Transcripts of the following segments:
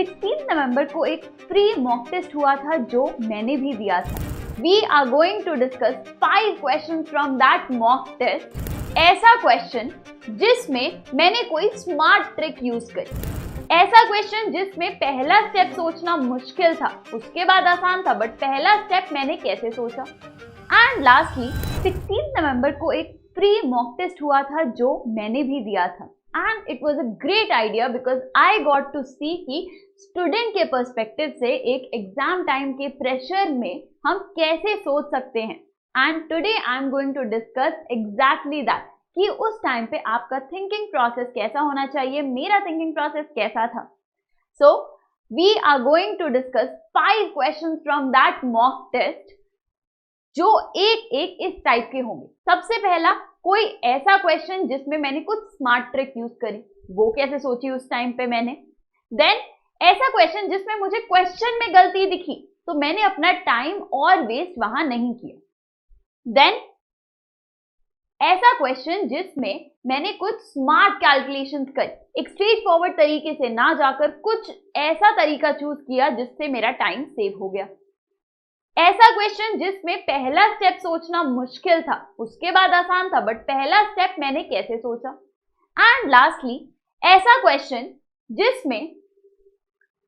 16 नवंबर को एक free mock test हुआ था जो मैंने भी दिया था। We are going to discuss 5 questions from that mock test. ऐसा क्वेश्चन जिसमें मैंने कोई स्मार्ट ट्रिक यूज करी, ऐसा क्वेश्चन जिसमें पहला स्टेप सोचना मुश्किल था, उसके बाद आसान था, बट पहला स्टेप मैंने कैसे सोचा। एंड लास्टली 16 नवंबर को एक फ्री मॉक टेस्ट हुआ था जो मैंने भी दिया था। And it was a great idea because I got to see कि स्टूडेंट के पर्सपेक्टिव से एक एग्जाम टाइम के प्रेशर में हम कैसे सोच सकते हैं। And today I am going to discuss exactly that कि उस टाइम पे आपका थिंकिंग प्रोसेस कैसा होना चाहिए, मेरा थिंकिंग प्रोसेस कैसा था। So we are going to discuss 5 questions from that mock test जो एक एक इस टाइप के होंगे। सबसे पहला कोई ऐसा क्वेश्चन जिसमें मैंने कुछ स्मार्ट ट्रिक यूज करी, वो कैसे सोची उस टाइम पे मैंने। देन ऐसा क्वेश्चन जिसमें मुझे क्वेश्चन में गलती दिखी तो मैंने अपना टाइम और वेस्ट वहां नहीं किया। देन ऐसा क्वेश्चन जिसमें मैंने कुछ स्मार्ट कैलकुलेशंस करी, एक स्ट्रेट फॉरवर्ड तरीके से ना जाकर कुछ ऐसा तरीका चूज किया जिससे मेरा टाइम सेव हो गया। ऐसा क्वेश्चन जिसमें पहला स्टेप सोचना मुश्किल था, उसके बाद आसान था, बट पहला स्टेप मैंने कैसे सोचा। एंड लास्टली ऐसा क्वेश्चन जिसमें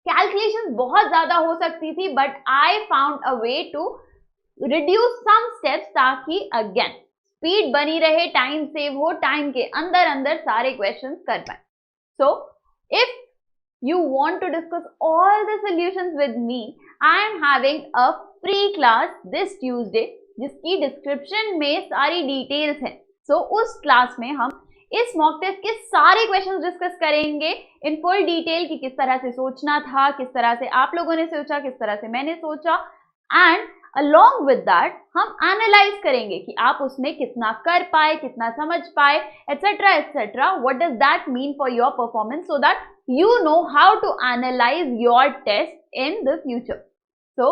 कैलकुलेशन बहुत ज्यादा हो सकती थी but I found a way to reduce some steps ताकि अगेन स्पीड बनी रहे, टाइम सेव हो, टाइम के अंदर अंदर सारे क्वेश्चंस कर पाए। So if you want to discuss all the solutions with me, I am having a free class this Tuesday जिसकी डिस्क्रिप्शन में सारी डिटेल्स हैं। सो उस क्लास में हम इस मॉक टेस्ट के सारे क्वेश्चंस डिस्कस करेंगे इन फुल डिटेल कि किस तरह से सोचना था, किस तरह से आप लोगों ने सोचा, किस तरह से मैंने सोचा। एंड along with that हम एनालाइज करेंगे कि आप उसमें कितना कर पाए, कितना समझ पाए, etc etc. What does that mean for your performance so that you know how to analyze your test in the future. So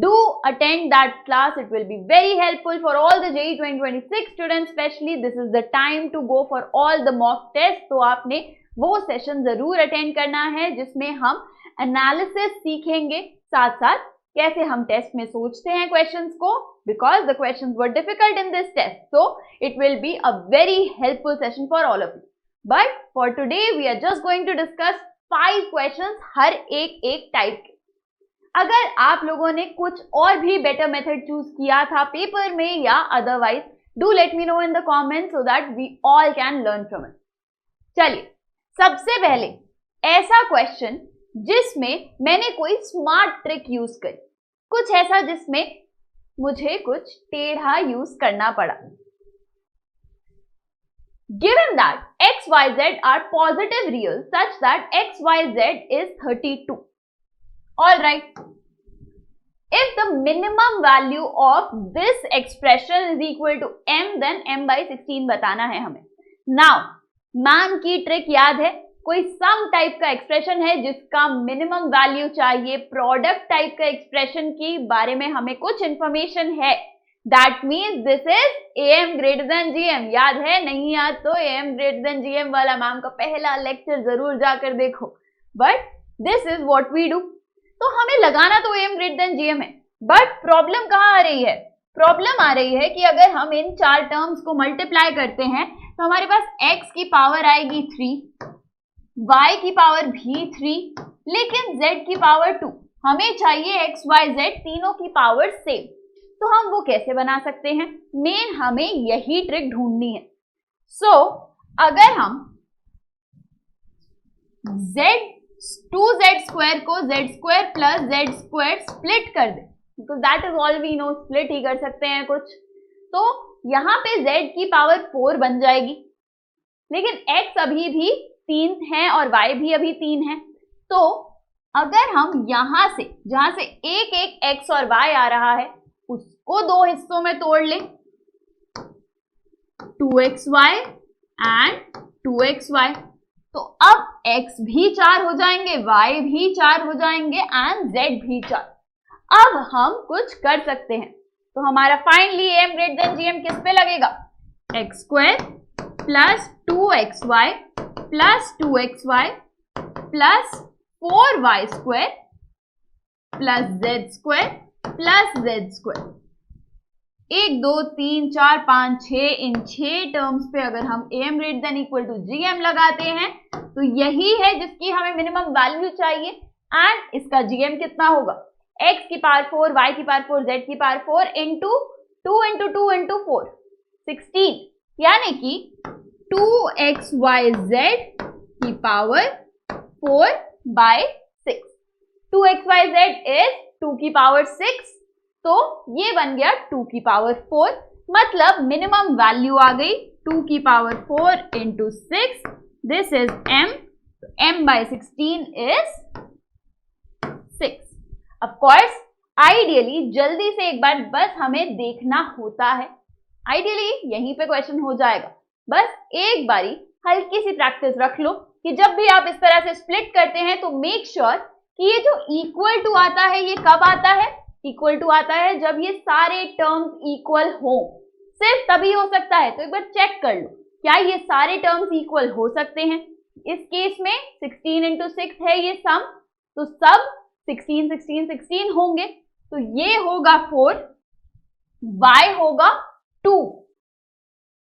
do attend that class. It will be very helpful for all the JEE 2026 students, especially this is the time to go for all the mock tests. तो आपने वो session जरूर attend करना है जिसमें हम analysis सीखेंगे, साथ साथ कैसे हम टेस्ट में सोचते हैं क्वेश्चंस को, because the questions were difficult in this test. So it will be a very helpful session for all of you. But for today we are just going to discuss 5 questions हर एक type के। अगर आप लोगों ने कुछ और भी better method choose किया था पेपर में या otherwise, do let me know in the comment so that we all can learn from it. चलिए सबसे पहले ऐसा क्वेश्चन जिसमें मैंने कोई स्मार्ट ट्रिक यूज करी, कुछ ऐसा जिसमें मुझे कुछ टेढ़ा यूज करना पड़ा। Given that x, y, z are positive reals such that x, y, z is 32. Alright. If the minimum value of this expression is equal to m, then m by 16 बताना है हमें। Now, मैम की trick याद है, कोई some type का expression है जिसका मिनिमम वैल्यू चाहिए, प्रोडक्ट टाइप का एक्सप्रेशन के बारे में हमें कुछ इंफॉर्मेशन है। That means this is AM greater than GM. याद है? नहीं याद तो AM greater than GM वाला मैम का पहला लेक्चर जरूर जाकर देखो। But this is what we do. तो हमें लगाना तो AM greater than GM है, बट प्रॉब्लम कहाँ आ रही है? प्रॉब्लम आ रही है कि अगर हम इन 4 टर्म्स को मल्टीप्लाई करते हैं तो हमारे पास x की पावर आएगी 3, y की पावर भी 3, लेकिन z की पावर 2। हमें चाहिए x, y, z तीनों की पावर सेम। तो हम वो कैसे बना सकते हैं? मेन हमें यही ट्रिक ढूंढनी है। सो अगर हम2z² को z² प्लस z² स्प्लिट कर दें, because that is all we know, split ही कर सकते हैं कुछ, तो यहाँ पे z की पावर 4 बन जाएगी, लेकिन x अभी भी 3 है और y भी अभी 3 है। तो अगर हम यहां से, जहां से एक एक x और y आ रहा है, उसको 2 हिस्सों में तोड़ लें, 2xy एंड 2xy, तो अब x भी 4 हो जाएंगे, y भी 4 हो जाएंगे एंड z भी 4। अब हम कुछ कर सकते हैं, तो हमारा finally m greater than gm किस पे लगेगा? x² plus 2xy plus 2xy plus 4y square plus z square plus z square. 1 2 3 4 5 6 इन 6 टर्म्स पे अगर हम am greater than equal to gm लगाते हैं तो यही है जिसकी हमें मिनिमम वैल्यू चाहिए। एंड इसका gm कितना होगा, x की पावर 4 y की पावर 4 z की पावर 4 इंटू 2 इंटू 2 इंटू 4 16, यानी कि 2xyz की पावर 4 बाय 6। 2xyz इज 2 की पावर 6, तो ये बन गया 2 की पावर 4, मतलब मिनिमम वैल्यू आ गई 2 की power 4 into 6, this is m, m by 16 is 6। Of course ideally जल्दी से एक बार बस हमें देखना होता है, आइडियली यहीं पे क्वेश्चन हो जाएगा। बस एक बारी हल्की सी प्रैक्टिस रख लो कि जब भी आप इस तरह से स्प्लिट करते हैं तो मेक श्योर कि ये जो इक्वल टू आता है ये कब आता है, इक्वल टू आता है जब ये सारे टर्म्स इक्वल हो, सिर्फ तभी हो सकता है। तो एक बार चेक कर लो क्या ये सारे टर्म्स इक्वल हो सकते हैं। इस केस में 16 इंटू 6 है ये सम, तो सब 16 16 16 होंगे, तो ये होगा 4, y होगा 2,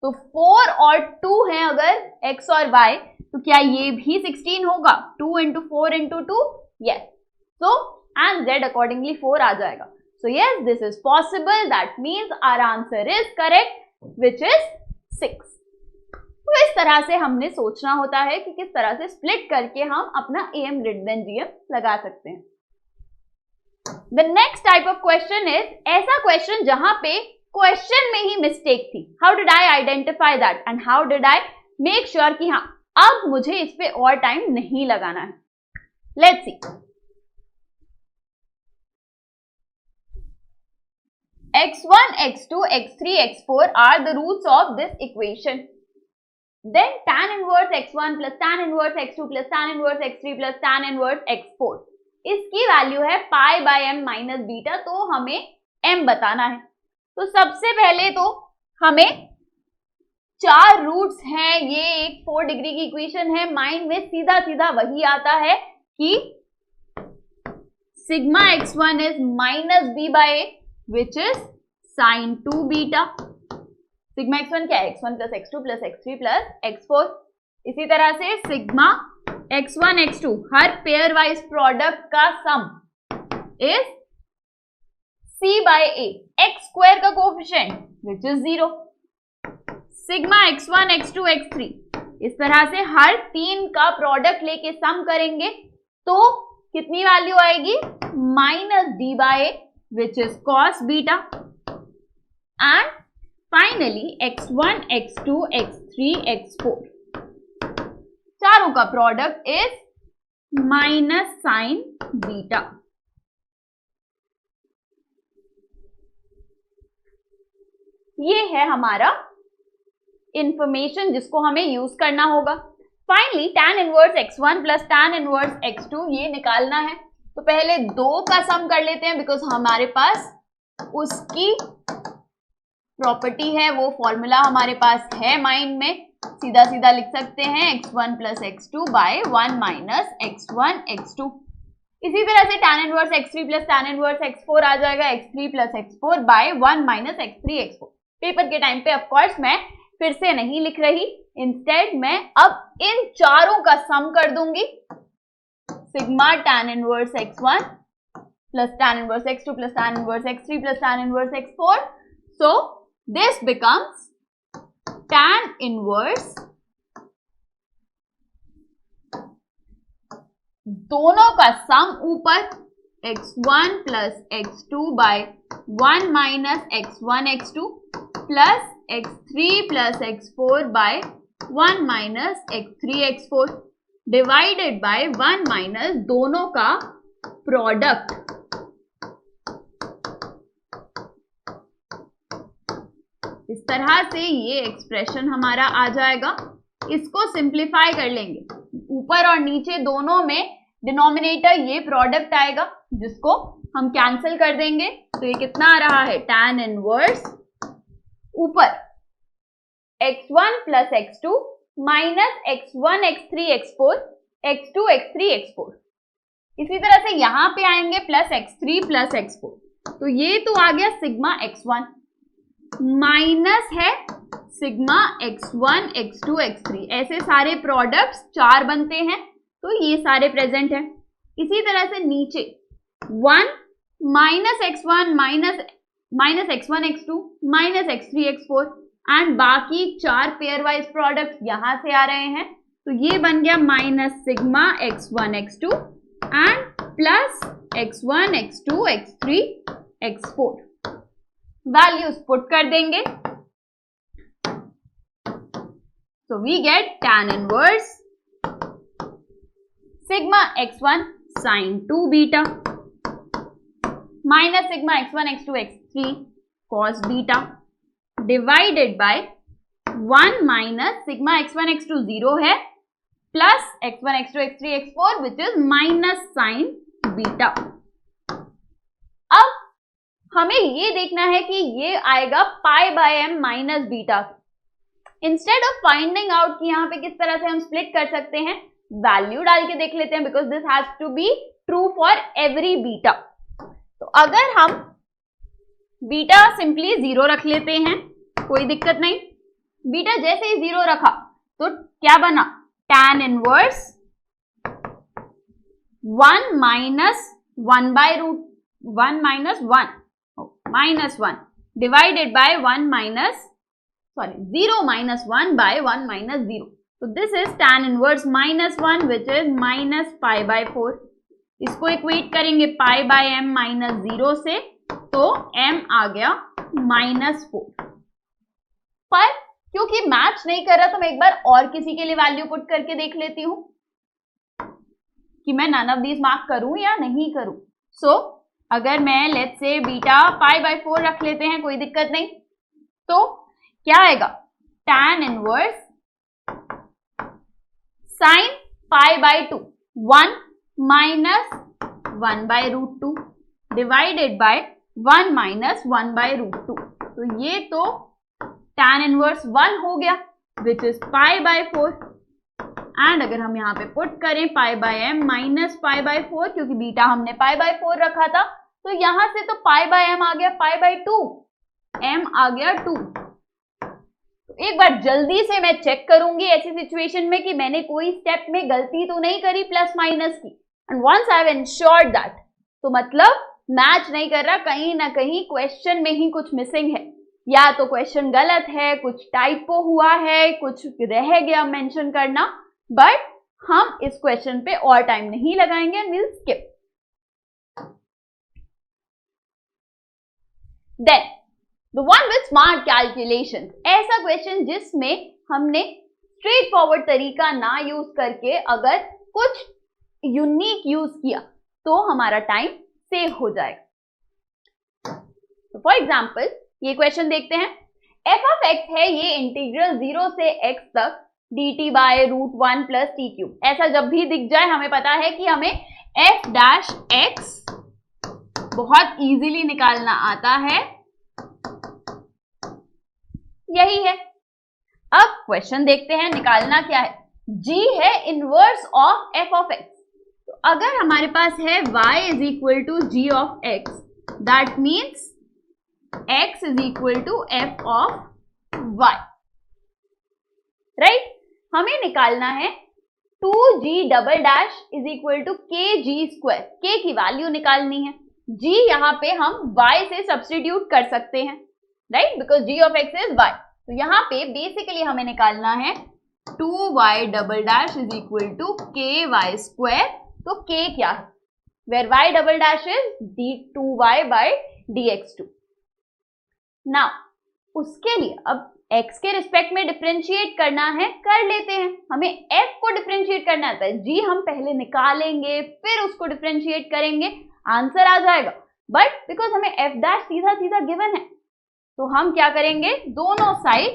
तो 4 और 2 है अगर x और y, तो क्या ये भी 16 होगा, 2 into 4 into 2, yes. So and z accordingly 4 आ जाएगा। So yes, this is possible, that means our answer is correct which is 6। तो इस तरह से हमने सोचना होता है कि किस तरह से स्प्लिट करके हम अपना am ग्रेटर देन gm लगा सकते हैं। The next type of question is ऐसा क्वेश्चन जहां पे क्वेश्चन में ही मिस्टेक थी। How did I identify that and how did I make sure कि हाँ अब मुझे इस पे और टाइम नहीं लगाना है। Let's see, x1 x2 x3 x4 are the roots of this equation. Then tan inverse x1 plus tan inverse x2 plus tan inverse x3 plus tan inverse x4, इसकी वैल्यू है pi by m minus beta, तो हमें m बताना है। तो सबसे पहले तो हमें 4 रूट्स हैं, ये एक 4 डिग्री की इक्वेशन है, माइंड में सीधा सीधा वही आता है कि sigma x1 is minus b by a which is sine 2 beta. Sigma x1 क्या है, x1 plus x2 plus x3 plus x4। इसी तरह से सिग्मा x1 x2 हर पेयर वाइज प्रोडक्ट का sum is c by a, x square का coefficient which is 0। Sigma x1 x2 x3 इस तरह से हर 3 का प्रोडक्ट लेके सम करेंगे तो कितनी वैल्यू आएगी, minus d by a which is cos beta. And finally x1 x2 x3 x4 चारों का product is minus sine beta. ये है हमारा इंफॉर्मेशन जिसको हमें यूज करना होगा। Finally tan inverse x1 plus tan inverse x2 ये निकालना है, तो पहले 2 का सम कर लेते हैं बिकॉज हमारे पास उसकी प्रॉपर्टी है, वो फॉर्मूला हमारे पास है माइंड में, सीधा सीधा लिख सकते हैं x1 plus x2 by 1 minus x1 x2। इसी तरह से tan inverse x3 plus tan inverse x4 आ जाएगा x3 plus x4 by 1 minus x3 x4। Paper के टाइम पे ऑफकोर्स मैं फिर से नहीं लिख रही, इंस्टेड मैं अब इन चारों का सम कर दूंगी, sigma tan inverse x1 plus tan inverse x2 plus tan inverse x3 plus tan inverse x4। So this becomes tan inverse दोनों का सम ऊपर x1 plus x2 by 1 minus x1 x2 plus x3 plus x4 by 1 minus x3 x4 divided by 1 minus दोनों का product. इस तरह से ये expression हमारा आ जाएगा। इसको सिंप्लीफाई कर लेंगे, ऊपर और नीचे दोनों में डिनोमिनेटर ये प्रोडक्ट आएगा जिसको हम कैंसिल कर देंगे, तो ये कितना आ रहा है, tan इनवर्स ऊपर x1 plus x2 minus x1 x3 x4 x2 x3 x4 इसी तरह से यहां पे आएंगे प्लस x3 प्लस x4, तो ये तो आ गया सिग्मा x1 माइनस है सिग्मा x1 x2 x3, ऐसे सारे प्रोडक्ट्स 4 बनते हैं, तो ये सारे प्रेजेंट हैं। इसी तरह से नीचे 1 minus x1 minus x1 x2 minus x3 x4 and बाकी 4 पेयर वाइज प्रोडक्ट्स यहां से आ रहे हैं, तो ये बन गया minus sigma x1 x2 and plus x1 x2 x3 x4। Values put कर देंगे, so we get tan inverse sigma x1 sin 2 beta minus sigma x1 x2 x3 cos beta divided by 1 minus sigma x1 x2 0 है plus x1 x2 x3 x4 which is minus sin beta। अब हमें ये देखना है कि ये आएगा pi by m minus beta. Instead of finding out कि यहाँ पे किस तरह से हम स्प्लिट कर सकते हैं, वैल्यू डाल के देख लेते हैं, because this has to be true for every beta. तो अगर हम बीटा सिंपली 0 रख लेते हैं, कोई दिक्कत नहीं। बीटा जैसे ही 0 रखा तो क्या बना, tan inverse 1 minus 1 by root 1 minus 1 minus 1 divided by 1 minus 0 minus 1 by 1 minus 0। तो this is tan inverse minus 1 which is minus pi by 4। इसको इक्वेट करेंगे पाई बाय एम माइनस 0 से, तो m आ गया माइनस 4। पर क्योंकि मैच नहीं कर रहा तो मैं एक बार और किसी के लिए वैल्यू पुट करके देख लेती हूं कि मैं नन ऑफ दीज मार्क करूं या नहीं करूं। सो अगर मैं let's say beta pi by 4 रख लेते हैं, कोई दिक्कत नहीं, तो क्या आएगा, tan inverse sine pi by 2 1 minus 1 by root 2 divided by 1 minus 1 by root 2। तो ये तो tan इनवर्स 1 हो गया which is pi by 4 and अगर हम यहाँ पे पुट करें pi by m minus pi by 4, क्योंकि बीटा हमने पाई बाय 4 रखा था, तो यहां से तो पाई बाय एम आ गया पाई बाय 2, एम आ गया 2। तो एक बार जल्दी से मैं चेक करूंगी ऐसी सिचुएशन में कि मैंने कोई स्टेप में गलती तो नहीं करी प्लस माइनस की, and once I have ensured that, तो मतलब मैच नहीं कर रहा, कहीं ना कहीं क्वेश्चन में ही कुछ मिसिंग है, या तो क्वेश्चन गलत है, कुछ टाइपो हुआ है, कुछ रह गया मेंशन करना, बट हम इस क्वेश्चन पे और टाइम नहीं लगाएंगे and will skip. Then the one with smart calculation, ऐसा क्वेश्चन जिसमें हमने स्ट्रेट फॉरवर्ड तरीका ना यूज करके अगर कुछ यूनिक यूज किया तो हमारा टाइम सेव हो जाएगा। तो फॉर एग्जाम्पल ये क्वेश्चन देखते हैं, एफ ऑफ एक्स है, ये इंटीग्रल 0 से x तक dt by root 1 plus t cube. ऐसा जब भी दिख जाए हमें पता है कि हमें f डैश x बहुत इजीली निकालना आता है, यही है। अब क्वेश्चन देखते हैं, निकालना क्या है, g है inverse of f of x। तो अगर हमारे पास है y is equal to g of x, that means x is equal to f of y, right. हमें निकालना है 2g double dash is equal to kg square, k की वैल्यू निकालनी है। g यहाँ पे हम y से सब्स्टिट्यूट कर सकते हैं, right, because g of x is y। तो यहाँ पे बेसिकली हमें निकालना है 2y double dash is equal to ky square. तो k क्या है, where y double dash is d2y by dx2। Now उसके लिए अब x के रिस्पेक्ट में डिफरेंशिएट करना है, कर लेते हैं। हमें f को डिफरेंशिएट करना आता है, g हम पहले निकालेंगे फिर उसको डिफरेंशिएट करेंगे, आंसर आ जाएगा। बट बिकॉज हमें f डैश सीधा सीधा गिवन है, तो हम क्या करेंगे, दोनों साइड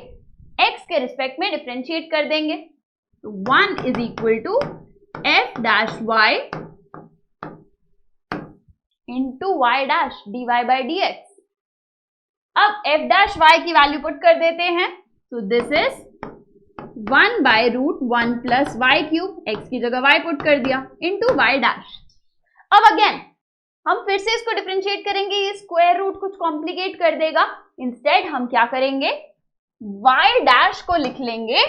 x के रिस्पेक्ट में डिफरेंशिएट कर देंगे। तो 1 is equal to f dash y into y dash dy by dx। अब f डैश y की वैल्यू पुट कर देते हैं, तो this is 1 by root 1 plus y cube, x की जगह y पुट कर दिया, इंटू वाई डैश। अब अगेन हम फिर से इसको डिफरेंशिएट करेंगे, ये स्क्वायर रूट कुछ कॉम्प्लिकेट कर देगा। इंस्टेड हम क्या करेंगे, y डैश को लिख लेंगे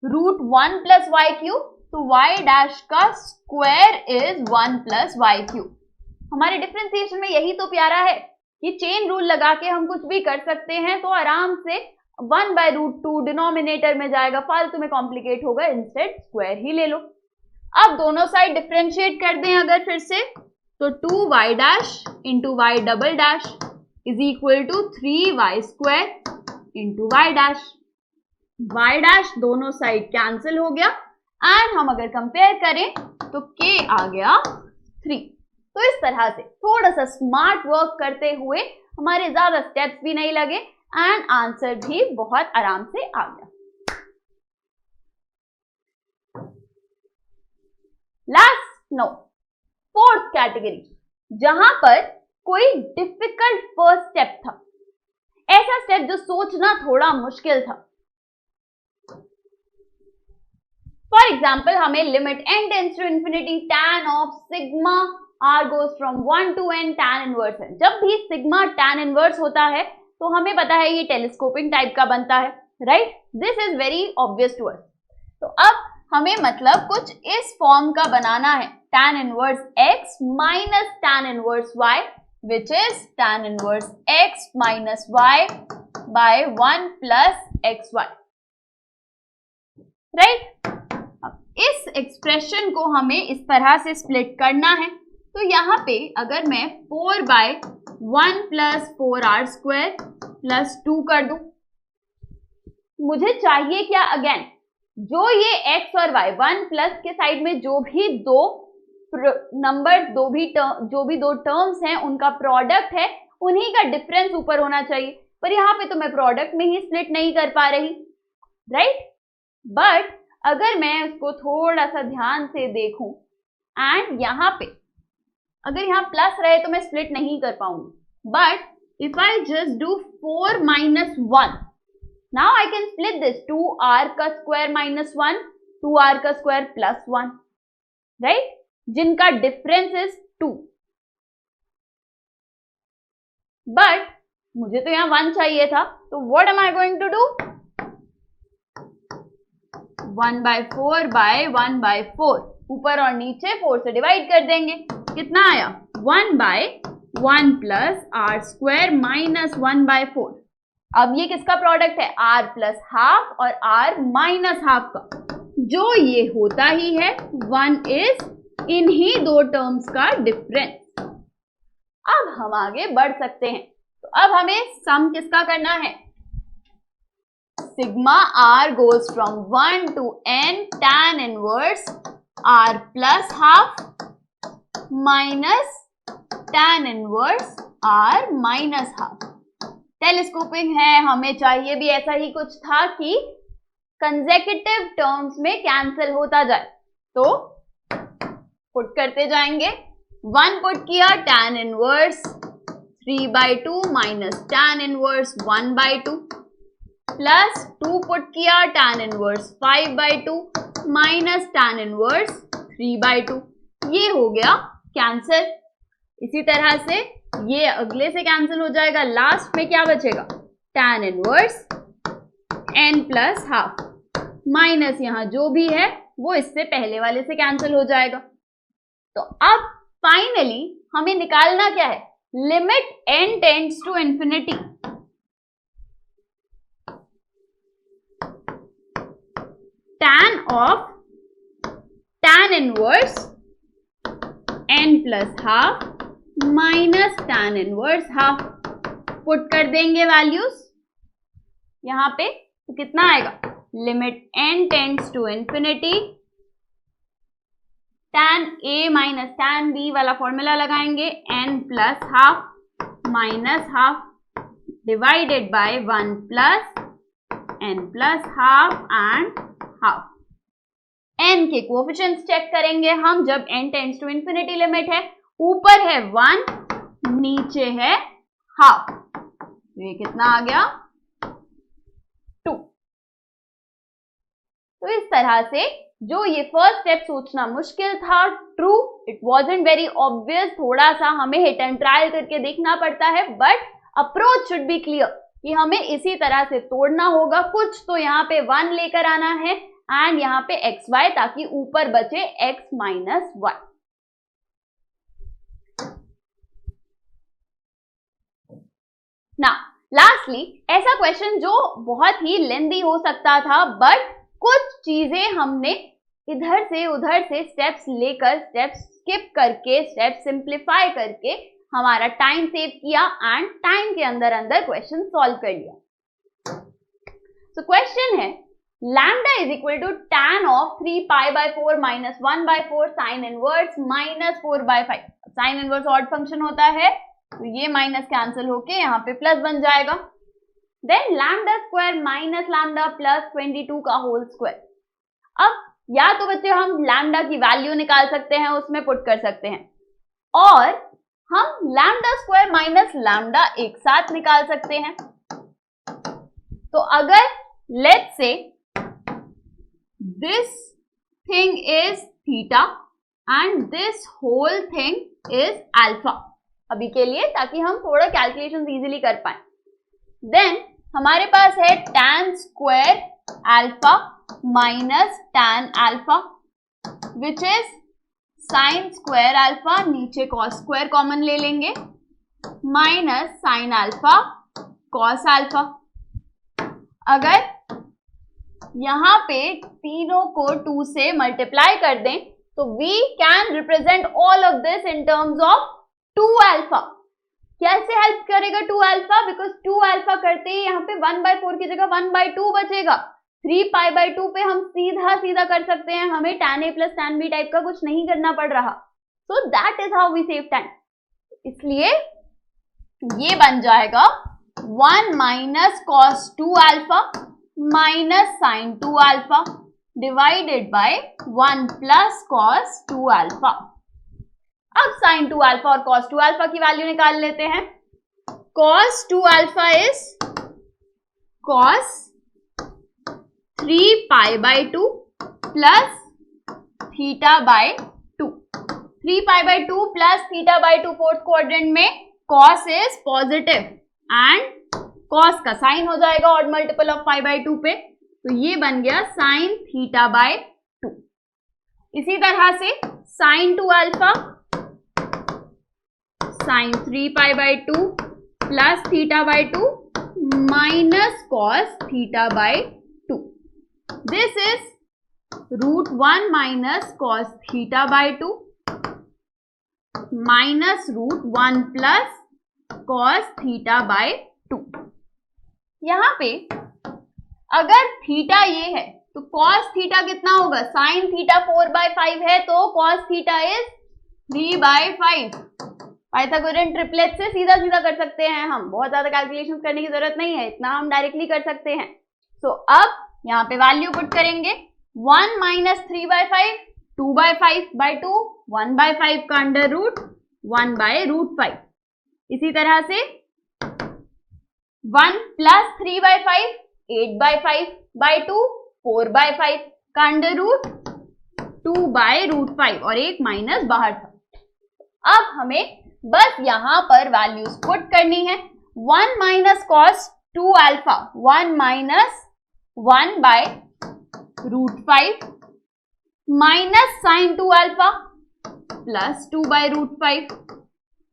रूट 1 प्लस वाई क्यूब, तो y डैश का square is 1 plus y cube. हमारे डिफरेंशिएशन में यही तो प्यारा है कि चेन रूल लगा के हम कुछ भी कर सकते हैं, तो आराम से 1/√2 डिनोमिनेटर में जाएगा, फालतू में कॉम्प्लिकेट होगा, इंस्टेड स्क्वायर ही ले लो। अब दोनों साइड डिफरेंशिएट कर दें अगर फिर से, तो 2y dash into y double dash is equal to 3y square into y dash. y dash दोनों साइड कैंसिल हो गया एंड हम अगर कंपेयर करें तो k आ गया 3। तो इस तरह से थोड़ा सा स्मार्ट वर्क करते हुए हमारे ज्यादा स्टेप्स भी नहीं लगे एंड आंसर भी बहुत आराम से आ गया। लास्ट नो, फोर्थ कैटेगरी, जहां पर कोई डिफिकल्ट फर्स्ट स्टेप था, ऐसा स्टेप जो सोचना थोड़ा मुश्किल था। फॉर एग्जाम्पल हमें limit n tends to infinity tan of sigma r goes from 1 to n tan inverse है। जब भी सिग्मा tan इनवर्स होता है तो हमें पता है ये टेलीस्कोपिंग टाइप का बनता है, right? This is very obvious to us. तो अब हमें मतलब कुछ इस फॉर्म का बनाना है, tan inverse x minus tan inverse y, which is tan inverse x minus y by 1 plus xy, right? अब इस एक्सप्रेशन को हमें इस तरह से स्प्लिट करना है। तो यहाँ पे अगर मैं 4/1 प्लस 4r स्क्वायर प्लस 2 कर दूं, मुझे चाहिए क्या, अगेन जो ये x और y 1 प्लस के साइड में जो भी दो नंबर जो भी दो टर्म्स हैं उनका प्रोडक्ट है, उन्हीं का डिफरेंस ऊपर होना चाहिए। पर यहाँ पे तो मैं प्रोडक्ट में ही स्प्लिट नहीं कर पा रही, राइट? बट अगर मैं उसको थोड़ा सा ध्यान से देखूं एंड यहाँ पे अगर यहाँ प्लस रहे तो मैं स्प्लिट नहीं कर पाऊंगी। But if I just do 4 minus 1, now I can split this, 2r का स्क्वायर माइनस 1, 2r का स्क्वायर प्लस 1, राइट? जिनका डिफरेंस इज 2। बट मुझे तो यहाँ 1 चाहिए था, तो what am I going to do, 1/4 by 1/4, ऊपर और नीचे 4 से डिवाइड कर देंगे, कितना आया 1/1 प्लस r स्क्वायर माइनस 1/4। अब ये किसका प्रोडक्ट है, r प्लस हाफ और r माइनस हाफ का, जो ये होता ही है 1 इज इन्हीं दो टर्म्स का डिफरेंस। अब हम आगे बढ़ सकते हैं। तो अब हमें सम किसका करना है, sigma r goes from 1 to n tan inverse r plus half minus tan inverse r minus half. Telescoping है, हमें चाहिए भी ऐसा ही कुछ था कि कंसेक्यूटिव टर्म्स में कैंसिल होता जाए, तो पुट करते जाएंगे। 1 पुट किया, tan inverse 3/2 minus tan inverse 1/2 plus 2 put किया, tan inverse 5/2 minus tan inverse 3/2, ये हो गया कैंसिल। इसी तरह से ये अगले से कैंसिल हो जाएगा, लास्ट में क्या बचेगा, tan inverse n plus half minus यहाँ जो भी है वो इससे पहले वाले से कैंसिल हो जाएगा। तो अब फाइनली हमें निकालना क्या है, limit n tends to infinity, tan of tan inverse n plus half minus tan inverse half, put कर देंगे वैल्यूज यहां पे, तो कितना आएगा, limit n tends to infinity, tan a minus tan b वाला फॉर्मूला लगाएंगे, n plus half minus half divided by 1 plus n plus half and half. n के कोएफिशिएंट्स चेक करेंगे हम, जब n tends to infinity limit है, ऊपर है 1 नीचे है हाफ, तो ये कितना आ गया 2। तो इस तरह से जो ये फर्स्ट स्टेप सोचना मुश्किल था, true, it wasn't very obvious, थोड़ा सा हमें हिट एंड ट्रायल करके देखना पड़ता है, but approach should be clear कि हमें इसी तरह से तोड़ना होगा। कुछ तो यहाँ पे 1 लेकर आना है एंड यहाँ पे xy, ताकि ऊपर बचे x माइनस 1। ना लास्टली ऐसा क्वेश्चन जो बहुत ही लेंदी हो सकता था, बट कुछ चीजें हमने इधर से उधर से स्टेप्स लेकर, स्टेप्स स्किप करके, स्टेप्स सिंप्लीफाई करके हमारा टाइम सेव किया एंड टाइम के अंदर अंदर क्वेश्चन सॉल्व कर लिया। सो क्वेश्चन है lambda is equal to tan of 3π/4 minus 1/4 sine inverse minus 4/5। Sine inverse odd function होता है तो ये माइनस कैंसिल होके यहाँ पे प्लस बन जाएगा। Then lambda square minus lambda plus 22 का होल स्क्वायर। अब या तो बच्चे हम लैम्डा की वैल्यू निकाल सकते हैं, उसमें पुट कर सकते हैं, और हम लैम्डा स्क्वायर माइनस लैम्डा एक साथ निकाल सकते हैं। तो अगर let's say this thing is theta and this whole thing is alpha, अभी के लिए ताकि हम थोड़ा कैलकुलेशन इजीली कर पाए, देन हमारे पास है tan square alpha minus tan alpha which is sine square alpha, नीचे कॉस स्क्वायर कॉमन ले लेंगे, minus sine alpha cos alpha. अगर यहां पे तीनों को 2 से मल्टीप्लाई कर दें तो we can represent all of this in terms of 2 alpha. कैसे हेल्प करेगा 2 अल्फा? बिकॉज 2 अल्फा करते ही यहाँ पे 1/4 की जगह 1/2 बचेगा। 3π/2 पे हम सीधा सीधा कर सकते हैं, हमें tan a plus tan b type का कुछ नहीं करना पड़ रहा। So that is how we save time. इसलिए ये बन जाएगा 1 minus cos 2 alpha minus sine 2 alpha divided by 1 plus cos 2 alpha. अब साइन 2 अल्फा और कॉस 2 अल्फा की वैल्यू निकाल लेते हैं। Cos 2 alpha is cos 3π/2 plus θ/2। 3π/2 plus θ/2 fourth quadrant में cos is positive and cos का साइन हो जाएगा ऑड मल्टीपल ऑफ π/2 पे, तो ये बन गया साइन θ/2। इसी तरह से sine 2 alpha sine 3π/2 plus θ/2 minus cos θ/2। This is √1 minus cos θ/2 minus √1 plus cos θ/2। यहां पे अगर थीटा ये है तो cos थीटा कितना होगा? साइन थीटा 4/5 है तो cos theta is 3/5। Pythagorean triplet से सीधा सीधा कर सकते हैं हम, बहुत ज्यादा कैलकुलेशन करने की जरूरत नहीं है, इतना हम डायरेक्टली कर सकते हैं। सो अब यहाँ पे वैल्यू पुट करेंगे 1 माइनस 3/5, 2/5/2, 1/5 का अंडर रूट 1/√5। इसी तरह से 1 प्लस 3/5, 8/5/2, 4/5 का अंडर रूट 2/√5 और एक माइनस बाहर था। अब हमें बस यहां पर वैल्यूज पुट करनी है। 1 minus cos 2 alpha 1 minus 1/√5 minus sine 2 alpha plus 2/√5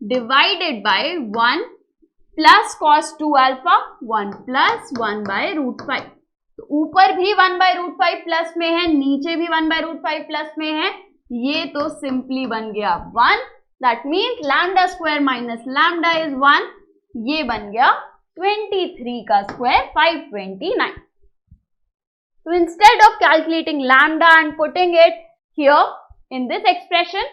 divided by 1 plus cos 2 alpha 1 plus 1/√5। तो ऊपर भी 1/√5 प्लस में है, नीचे भी 1/√5 प्लस में है, ये तो सिंपली बन गया 1। That means lambda square minus lambda is 1। ये बन गया 23 का square 529। So instead of calculating lambda and putting it here in this expression,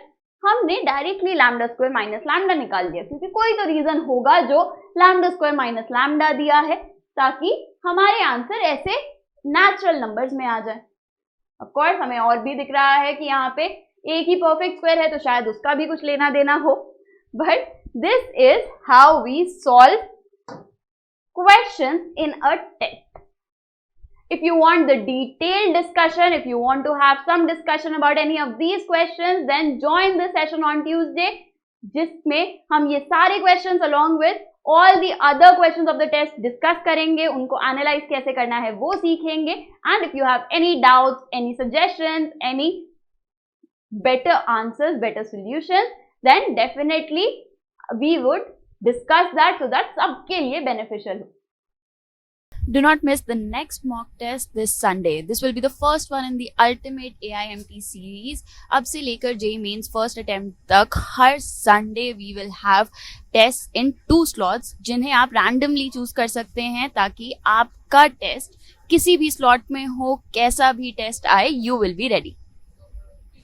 हमने directly lambda square minus lambda निकाल दिया, क्योंकि कोई तो रीजन होगा जो लैम्डा स्क्वायर माइनस लैम्डा दिया है, ताकि हमारे आंसर ऐसे नेचुरल नंबर्स में आ जाए। ऑफ कोर्स हमें और भी दिख रहा है कि यहाँ पे एक ही परफेक्ट स्क्वायर है, तो शायद उसका भी कुछ लेना देना हो, but this is how we solve questions in a test. If you want the detailed discussion, if you want to have some discussion about any of these questions, then join the session on Tuesday, जिसमें हम ये सारे questions along with all the other questions of the test discuss करेंगे, उनको analyze कैसे करना है वो सीखेंगे. And if you have any doubts, any suggestions, any better answers, better solutions, then definitely we would discuss that so that सबके लिए beneficial हो. Do not miss the next mock test this Sunday. This will be the first one in the Ultimate AIMT series. अब से लेकर JEE Mains first attempt तक हर Sunday we will have tests in 2 slots जिन्हें आप randomly choose कर सकते हैं ताकि आपका टेस्ट किसी भी slot में हो, कैसा भी टेस्ट आए, you will be ready.